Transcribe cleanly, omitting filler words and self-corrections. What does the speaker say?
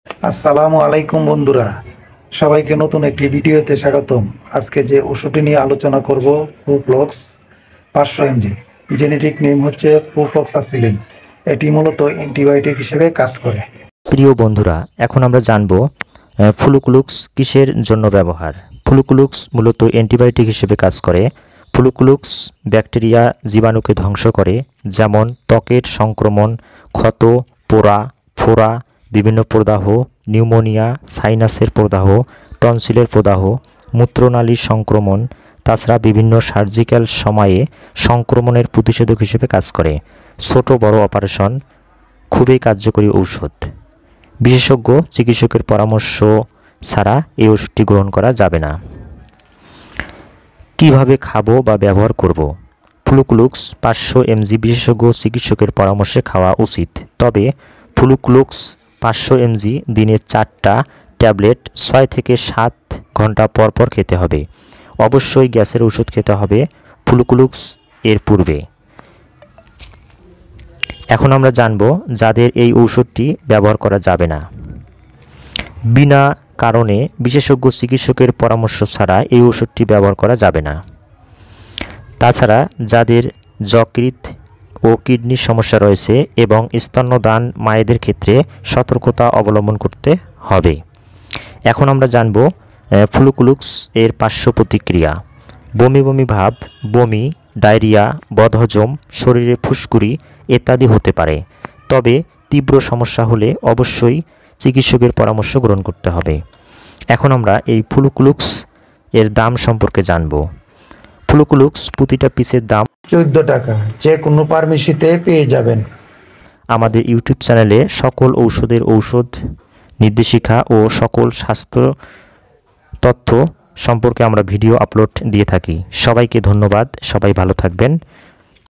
আসসালামু আলাইকুম বন্ধুরা, সবাইকে নতুন একটি ভিডিওতে স্বাগতম। আজকে যে ওষুধটি নিয়ে আলোচনা করব, প্রোফ্লক্স 500 mg। জেনেটিক নেম হচ্ছে প্রোফ্লক্সাসিলিন। এটি মূলত অ্যান্টিবায়োটিক হিসেবে কাজ করে। প্রিয় বন্ধুরা, এখন আমরা জানব ফ্লুক্লুক্স কিসের জন্য ব্যবহার। ফ্লুক্লুক্স মূলত অ্যান্টিবায়োটিক হিসেবে কাজ করে। ফ্লুক্লুক্স ব্যাকটেরিয়া জীবাণুকে ধ্বংস করে, যেমন ত্বকের সংক্রমণ, ক্ষত, পোড়া, ফোড়া, বিভিন্ন প্রদাহ, নিউমোনিয়া, সাইনাসের প্রদাহ, টনসিলের প্রদাহ, মূত্রনালীর সংক্রমণ। তাছাড়া বিভিন্ন সার্জিক্যাল সময়ে সংক্রমণের প্রতিষেধক হিসেবে কাজ করে। ছোট বড় অপারেশন খুবই কার্যকরী ঔষধ। বিশেষজ্ঞ চিকিৎসকের পরামর্শ ছাড়া এই ওষুধটি গ্রহণ করা যাবে না। কিভাবে খাবো বা ব্যবহার করব? ফ্লুক্লুক্স 500 mg বিশেষজ্ঞ চিকিৎসকের পরামর্শে খাওয়া উচিত। তবে ফ্লুক্লুক্স 500 mg দিনে 4টা ট্যাবলেট 6 থেকে 7 ঘন্টা পর পর খেতে হবে। অবশ্যই গ্যাসের ওষুধ খেতে হবে ফ্লুক্লুক্স এর পূর্বে। এখন আমরা জানব যাদের এই ঔষধটি ব্যবহার করা যাবে না। বিনা কারণে বিশেষজ্ঞ চিকিৎসকের পরামর্শ ছাড়া এই ওষুধটি ব্যবহার করা যাবে না। তাছাড়া যাদের যকৃৎ ও কিডনির সমস্যা রয়েছে এবং স্তন্যদান মায়েদের ক্ষেত্রে সতর্কতা অবলম্বন করতে হবে। এখন আমরা জানব ফ্লুক্লুক্স এর পার্শ্ব প্রতিক্রিয়া। বমি বমি ভাব, বমি, ডায়রিয়া, বদহজম, শরীরে ফুসকুড়ি ইত্যাদি হতে পারে। তবে তীব্র সমস্যা হলে অবশ্যই চিকিৎসকের পরামর্শ গ্রহণ করতে হবে। এখন আমরা এই ফ্লুক্লুক্স এর দাম সম্পর্কে জানব। ফ্লুক্লুক্স প্রতিটা পিসের দাম 14 টাকা, যে কোনো ফার্মেসিতে পেয়ে যাবেন। আমাদের ইউটিউব চ্যানেলে সকল ঔষধের ঔষধ নির্দেশিকা ও সকল স্বাস্থ্য তথ্য সম্পর্কে আমরা ভিডিও আপলোড দিয়ে থাকি। সবাইকে ধন্যবাদ। সবাই ভালো থাকবেন।